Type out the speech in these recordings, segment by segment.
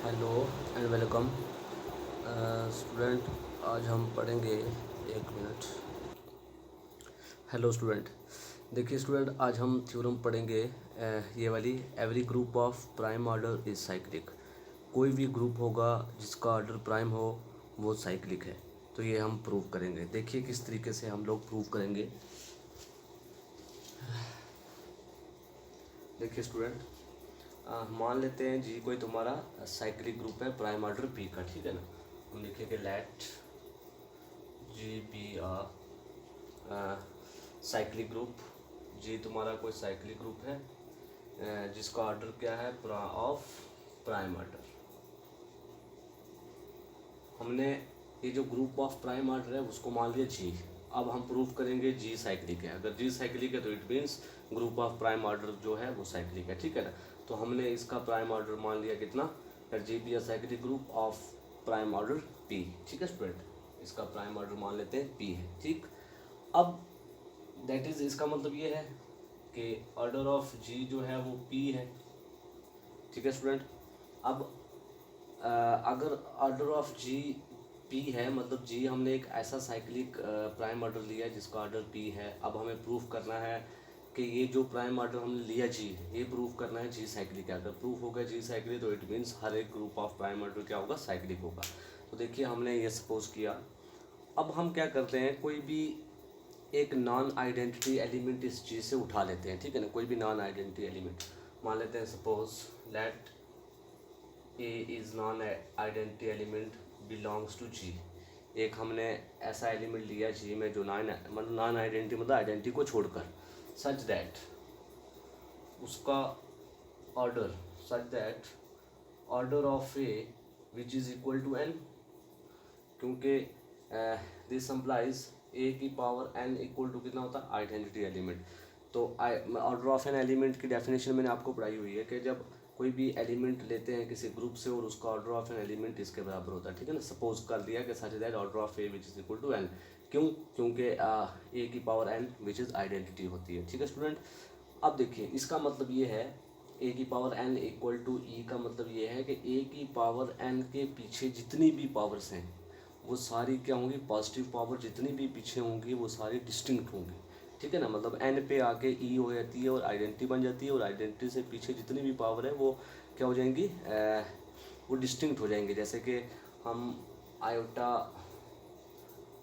Hello and welcome student. आज हम पढ़ेंगे, एक मिनट। हेलो स्टूडेंट, देखिए स्टूडेंट, आज हम थ्योरम पढ़ेंगे ये वाली। Every group of prime order is cyclic. कोई भी ग्रुप होगा जिसका ऑर्डर प्राइम हो वो साइक्लिक है। तो ये हम प्रूव करेंगे। देखिए किस तरीके से हम लोग प्रूव करेंगे। देखिए स्टूडेंट, मान लेते हैं जी कोई तुम्हारा साइक्लिक ग्रुप है प्राइम ऑर्डर पी का, ठीक है ना। हम लिखेंगे let G be cyclic group. G तुम्हारा कोई साइक्लिक ग्रुप है जिसका ऑर्डर क्या है, ऑफ प्राइम ऑर्डर। हमने ये जो ग्रुप ऑफ प्राइम ऑर्डर है उसको मान लिया जी। अब हम प्रूव करेंगे जी साइक्लिक है। अगर जी साइक्लिक है तो it means group of prime order जो है वो साइक्लिक है, ठीक है ना। तो हमने इसका प्राइम ऑर्डर मान लिया कितना, जी be cyclic group of prime order P, ठीक है स्टूडेंट। इसका प्राइम ऑर्डर मान लेते हैं पी है, ठीक। अब दैट इज, इसका मतलब ये है कि ऑर्डर ऑफ जी जो है वो पी है, ठीक है स्टूडेंट। अब अगर ऑर्डर ऑफ जी पी है, मतलब जी हमने एक ऐसा साइक्लिक प्राइम ऑर्डर लिया है जिसका ऑर्डर पी है। अब हमें प्रूफ करना है कि ये जो प्राइम ऑर्डर हमने लिया जी, ये प्रूफ करना है जी साइक्लिक है। अगर प्रूफ होगा जी साइक्लिक तो इट मीन्स हर एक ग्रुप ऑफ प्राइम ऑर्डर क्या होगा, साइक्लिक होगा। तो देखिए हमने ये सपोज किया। अब हम क्या करते हैं, कोई भी एक नॉन आइडेंटिटी एलिमेंट इस चीज़ से उठा लेते हैं, ठीक है ना। कोई भी नॉन आइडेंटिटी एलिमेंट मान लेते हैं, suppose let A is non identity element belongs to G. एक हमने ऐसा एलिमेंट लिया जी में जो नॉन आइडेंटिटी मतलब आइडेंटिटी को छोड़कर, सच दैट उसका order, such that order of A which is equal to N, क्योंकि दिस एम्प्लाइज ए की पावर एन इक्वल टू कितना होता है, आइडेंटिटी एलिमेंट। तो ऑर्डर ऑफ एन एलिमेंट की डेफिनेशन मैंने आपको पढ़ाई हुई है कि जब कोई भी एलिमेंट लेते हैं किसी ग्रुप से और उसका ऑर्डर ऑफ एन एलिमेंट इसके बराबर होता है, ठीक है ना। सपोज कर दिया कि such that order of A which is equal to N. क्यों? क्योंकि ए की power N which is identity होती है, ठीक है स्टूडेंट। अब देखिए इसका मतलब ये है, ए की पावर एन इक्वल टू ई का मतलब ये है कि ए की पावर एन के पीछे जितनी भी पावर्स हैं वो सारी क्या होंगी, पॉजिटिव पावर जितनी भी पीछे होंगी वो सारी डिस्टिंक्ट होंगी, ठीक है ना। मतलब एन पे आके ई हो जाती है और आइडेंटिटी बन जाती है, और आइडेंटिटी से पीछे जितनी भी पावर है वो क्या हो जाएंगी, वो डिस्टिंक्ट हो जाएंगे। जैसे कि हम आयोटा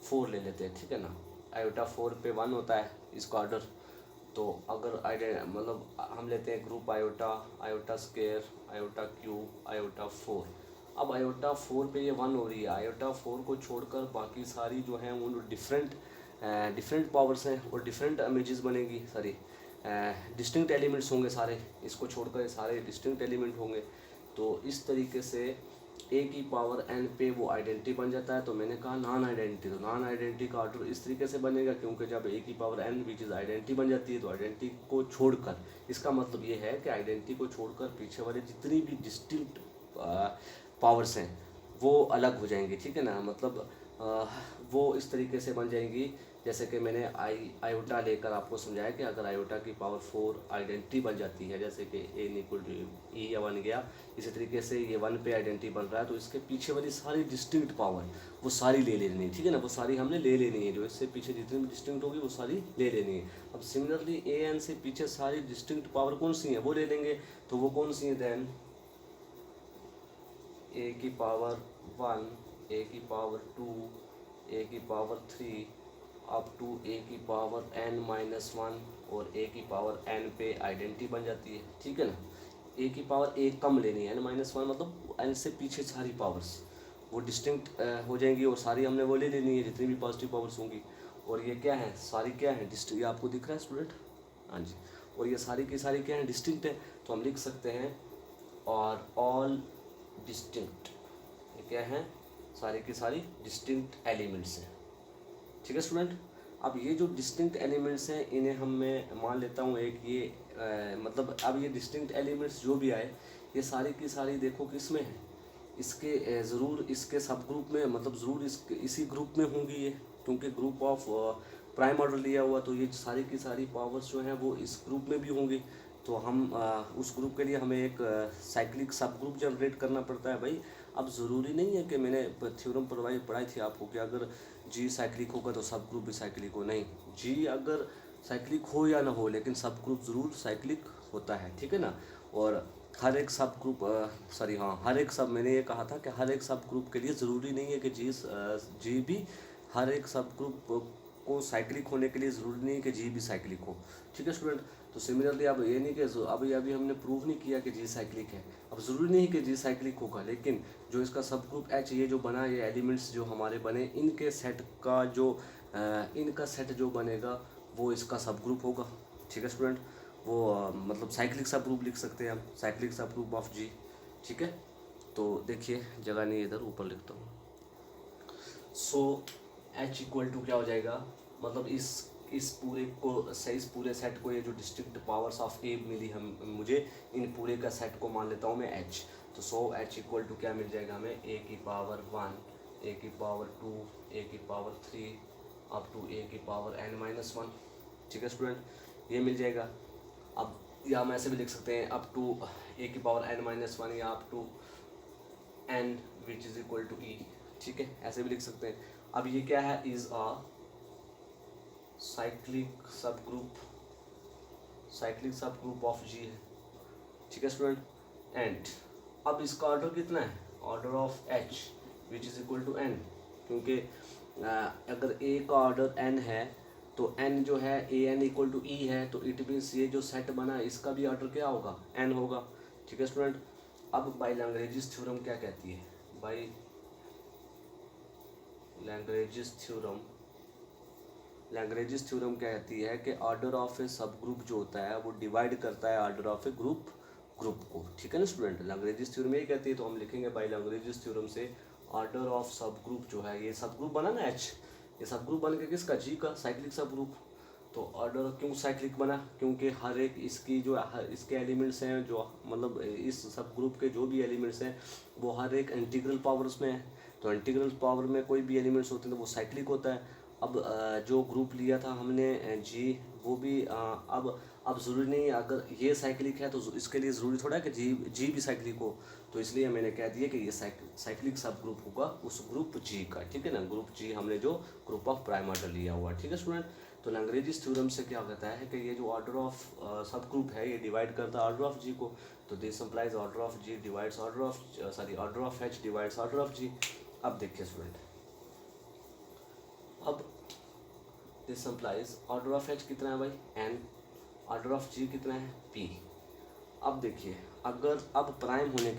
4 ले लेते हैं, ठीक है ना। आयोटा 4 पे 1 होता है इसका ऑर्डर। तो अगर मतलब हम लेते हैं group iota, iota square, iota cube, iota 4। अब आयोटा 4 पे ये 1 हो रही है। आयोटा 4 को छोड़कर बाकी सारी जो हैं वो डिफरेंट डिफरेंट पावर्स हैं और डिफरेंट इमेजेस बनेगी, सॉरी डिस्टिंक्ट एलिमेंट्स होंगे सारे। इसको छोड़कर सारे डिस्टिंक्ट एलिमेंट होंगे। तो इस तरीके से ए की पावर एन पे वो आइडेंटिटी बन जाता है। तो मैंने कहा नॉन आइडेंटिटी, तो नॉन आइडेंटिटी का ऑर्डर इस तरीके से बनेगा, क्योंकि जब ए की power N which is identity बन जाती है तो आइडेंटिटी को छोड़कर, इसका मतलब ये है कि आइडेंटिटी को छोड़कर पीछे वाले जितनी भी डिस्टिंक्ट पावर्स हैं वो अलग हो जाएंगी, ठीक है ना। मतलब वो इस तरीके से बन जाएंगी जैसे कि मैंने आयोटा लेकर आपको समझाया कि अगर आयोटा की पावर 4 आइडेंटिटी बन जाती है, जैसे कि ए इक्वल टू ई बन गया, इसी तरीके से ये 1 पे आइडेंटिटी बन रहा है, तो इसके पीछे वाली सारी डिस्टिंक्ट पावर वो सारी ले लेनी है, ठीक है ना। वो सारी हमने ले लेनी है, जो इससे पीछे जितनी भी डिस्टिंक्ट होगी वो सारी ले लेनी है। अब सिमिलरली ए एन से पीछे सारी डिस्टिंक्ट पावर कौन सी है वो ले लेंगे। तो वो कौन सी है, देन ए की पावर 1, ए की पावर 2, ए की पावर 3 अप टू ए की पावर n-1, और ए की पावर n पे आइडेंटिटी बन जाती है, ठीक है ना। ए की पावर एक कम लेनी है, n-1 मतलब n से पीछे सारी पावर्स वो डिस्टिंक्ट हो जाएंगी और सारी हमने वो ले लेनी है जितनी भी पॉजिटिव पावर्स होंगी। और ये क्या है, सारी क्या है डिस्टिंक्ट, ये आपको दिख रहा है स्टूडेंट, हाँ जी। और ये सारी की सारी क्या है, डिस्टिंक्ट है। तो हम लिख सकते हैं और ऑल डिस्टिंक्ट, ये क्या है, सारी की सारी डिस्टिंक्ट एलिमेंट्स हैं, ठीक है स्टूडेंट। अब ये जो डिस्टिंक्ट एलिमेंट्स हैं इन्हें हम मैं मान लेता हूँ एक ये मतलब अब ये डिस्टिंक्ट एलिमेंट्स जो भी आए ये सारी की सारी देखो किस में है, इसके ज़रूर इसके सब ग्रुप में, मतलब ज़रूर इसी ग्रुप में होंगी ये, क्योंकि ग्रुप ऑफ प्राइम ऑर्डर लिया हुआ, तो ये सारी की सारी पावर्स जो हैं वो इस ग्रुप में भी होंगी। तो हम उस ग्रुप के लिए हमें एक साइक्लिक सब ग्रुप जनरेट करना पड़ता है भाई। अब ज़रूरी नहीं है कि मैंने थ्योरम पढ़ाई थी आपको कि अगर जी साइक्लिक होगा तो सब ग्रुप भी साइक्लिक हो, नहीं, जी अगर साइक्लिक हो या ना हो लेकिन सब ग्रुप ज़रूर साइक्लिक होता है, ठीक है ना। और हर एक सब ग्रुप सॉरी हाँ, हर एक सब, मैंने ये कहा था कि हर एक सब ग्रुप के लिए ज़रूरी नहीं है कि जी भी, हर एक सब ग्रुप को साइक्लिक होने के लिए ज़रूरी नहीं है कि जी भी साइक्लिक हो, ठीक है स्टूडेंट। तो सिमिलरली अब ये नहीं कि अभी हमने प्रूव नहीं किया कि जी साइक्लिक है, अब ज़रूरी नहीं कि जी साइक्लिक होगा, लेकिन जो इसका सब ग्रुप एच ये जो बना, ये एलिमेंट्स जो हमारे बने, इनके सेट का जो इनका सेट जो बनेगा वो इसका सब ग्रुप होगा, ठीक है स्टूडेंट। वो मतलब साइक्लिक सब ग्रुप लिख सकते हैं हम, साइक्लिक सब ग्रुप ऑफ जी, ठीक है। तो देखिए जगह नहीं, इधर ऊपर लिखता हूँ। सो एच इक्वल टू क्या हो जाएगा, मतलब इस पूरे को सही, इस पूरे सेट को, ये जो डिस्टिंक्ट पावर्स ऑफ ए मिली हम मुझे, इन पूरे का सेट को मान लेता हूँ मैं एच। तो सो एच इक्वल टू क्या मिल जाएगा हमें, ए की पावर 1, ए की पावर 2, ए की पावर 3 अप टू ए की पावर n-1, ठीक है स्टूडेंट, ये मिल जाएगा। अब या हम ऐसे भी लिख सकते हैं अप टू ए की पावर n-1 या up to n which is equal to E, ठीक है, ऐसे भी लिख सकते हैं। अब ये क्या है, इज़ अ साइक्लिक सब ग्रुप ऑफ जी है, ठीक है स्टूडेंट। एंड अब इसका ऑर्डर कितना है, order of H which is equal to N, क्योंकि अगर ए का ऑर्डर एन है तो एन जो है ए एन इक्वल टू ई है, तो इट मीन्स ये जो सेट बना है इसका भी ऑर्डर क्या होगा, एन होगा, ठीक है स्टूडेंट। अब बाई लैग्रेंजिस थ्योरम क्या कहती है, बाई लैग्रेंजिस थ्योरम क्या कहती है कि ऑर्डर ऑफ ए सब ग्रुप जो होता है वो डिवाइड करता है ऑर्डर ऑफ ए ग्रुप को, ठीक है ना स्टूडेंट। लैग्रेंजिस थ्योरम ये कहती है, तो हम लिखेंगे बाई लैग्रेंजिस थ्योरम से ऑर्डर ऑफ सब ग्रुप जो है, ये सब ग्रुप बना ना एच, ये सब ग्रुप बन के किसका, जी का, साइक्लिक सब ग्रुप। तो ऑर्डर क्यों साइक्लिक बना, क्योंकि हर एक इसकी जो इसके एलिमेंट्स हैं, जो मतलब इस सब ग्रुप के जो भी एलिमेंट्स हैं वो हर एक इंटीग्रल पावर्स में है, तो इंटीग्रल पावर में कोई भी एलिमेंट्स होते हैं तो वो साइक्लिक होता है। अब जो ग्रुप लिया था हमने जी, वो भी अब ज़रूरी नहीं है, अगर ये साइक्लिक है तो इसके लिए ज़रूरी थोड़ा है कि जी भी साइक्लिक हो, तो इसलिए मैंने कह दिया कि ये साइक्लिक सब ग्रुप होगा उस ग्रुप जी का, ठीक है ना। ग्रुप जी हमने जो ग्रुप ऑफ प्राइम ऑर्डर लिया हुआ, ठीक है स्टूडेंट। तो लैग्रेंजिस थ्योरम से क्या कहता है कि ये जो ऑर्डर ऑफ सब ग्रुप है ये डिवाइड करता है ऑर्डर ऑफ जी को, तो this implies order of G divides order of H divides order of G. अब देखिए स्टूडेंट, अब this implies order of H कितना है भाई, एन, ऑर्डर ऑफ जी कितना है, पी। अब देखिए, अगर अब प्राइम होने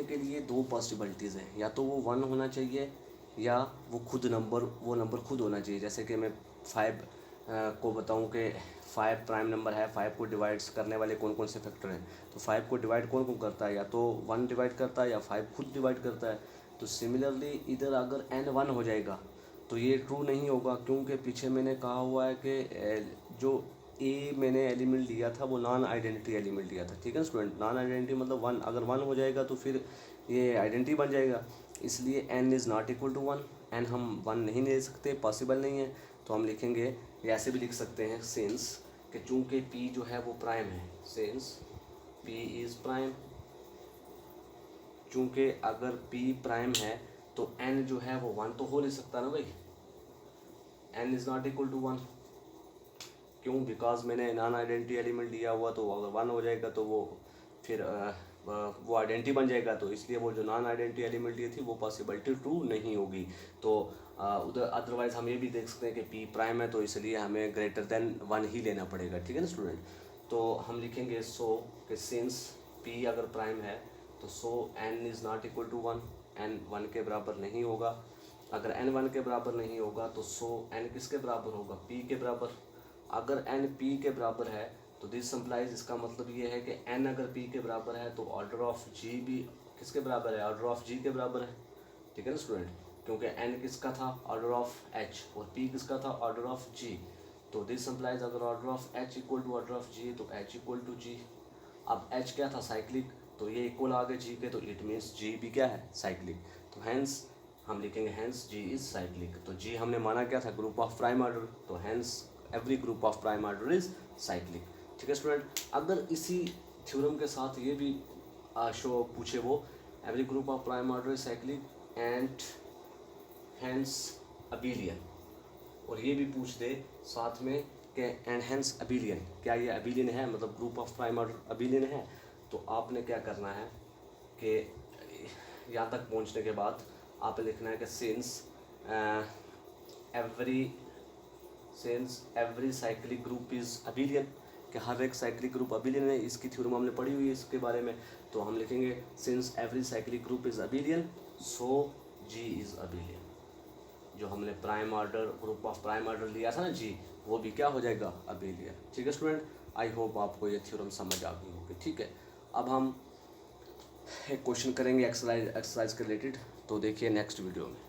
के लिए दो पॉसिबिलिटीज़ हैं, या तो वो 1 होना चाहिए या वो नंबर खुद होना चाहिए। जैसे कि मैं 5 को बताऊं कि 5 प्राइम नंबर है, 5 को डिवाइड्स करने वाले कौन कौन से फैक्टर हैं, तो 5 को डिवाइड कौन कौन करता है, या तो 1 डिवाइड करता है या 5 खुद डिवाइड करता है। तो सिमिलरली इधर अगर n 1 हो जाएगा तो ये ट्रू नहीं होगा, क्योंकि पीछे मैंने कहा हुआ है कि जो ए मैंने एलिमेंट लिया था वो नॉन आइडेंटिटी एलिमेंट लिया था, ठीक है स्टूडेंट। नॉन आइडेंटिटी मतलब 1, अगर 1 हो जाएगा तो फिर ये आइडेंटिटी बन जाएगा, इसलिए n is not equal to 1, n हम 1 नहीं ले सकते, पॉसिबल नहीं है। तो हम लिखेंगे, या ऐसे भी लिख सकते हैं, सिंस कि चूँकि p जो है वो प्राइम है, सिंस p इज़ प्राइम, चूँकि अगर p प्राइम है तो n जो है वो 1 तो हो नहीं सकता ना भाई, n is not equal to 1, क्यों, बिकॉज मैंने नॉन आइडेंटिटी एलिमेंट लिया हुआ, तो अगर 1 हो जाएगा तो वो फिर वो आइडेंटिटी बन जाएगा, तो इसलिए वो जो नॉन आइडेंटिटी एलिमेंट ली थी वो पॉसिबिलिटी ट्रू नहीं होगी। तो उधर अदरवाइज़ हम ये भी देख सकते हैं कि पी प्राइम है, तो इसलिए हमें ग्रेटर देन 1 ही लेना पड़ेगा, ठीक है ना स्टूडेंट। तो हम लिखेंगे सो कि सिंस पी अगर प्राइम है तो so n is not equal to 1, n 1 के बराबर नहीं होगा। अगर n 1 के बराबर नहीं होगा तो सो n किसके बराबर होगा, p के बराबर। अगर n p के बराबर है तो दिस इम्प्लाइज, इसका मतलब ये है कि n अगर p के बराबर है तो ऑर्डर ऑफ g भी किसके बराबर है, ऑर्डर ऑफ g के बराबर है, ठीक है ना स्टूडेंट, क्योंकि n किसका था, ऑर्डर ऑफ h, और p किसका था, ऑर्डर ऑफ g। तो दिस इम्प्लाइज अगर order of h equal to order of g तो h इक्वल टू g। अब h क्या था, साइक्लिक, तो ये इक्वल आ गए g के, तो इट मीन्स g भी क्या है, साइक्लिक। तो हैंस हम लिखेंगे हैंस g इज साइक्लिक। तो g हमने माना क्या था, ग्रुप ऑफ प्राइम ऑर्डर, तो hence every group of prime order is cyclic। ठीक है स्टूडेंट। अगर इसी थ्योरम के साथ ये भी शो पूछे वो, every group of prime order is cyclic and hence abelian, और ये भी पूछ दे साथ में कि एंड हेंस अबिलियन, क्या ये अबिलियन है, मतलब group of prime order abelian है, तो आपने क्या करना है कि यहाँ तक पहुँचने के बाद आप लिखना है कि since every cyclic group is abelian, कि हर एक साइक्लिक ग्रुप अबिलियन है। इसकी थ्योरम हमने पढ़ी हुई है इसके बारे में, तो हम लिखेंगे since every cyclic group is abelian so G is abelian. जो हमने prime order group of prime order लिया था ना जी, वो भी क्या हो जाएगा, अबिलियन। ठीक है स्टूडेंट, आई होप आपको ये थ्योरम समझ आ गई होगी। ठीक है, अब हम एक क्वेश्चन करेंगे एक्सरसाइज के रिलेटेड, तो देखिए नेक्स्ट वीडियो में।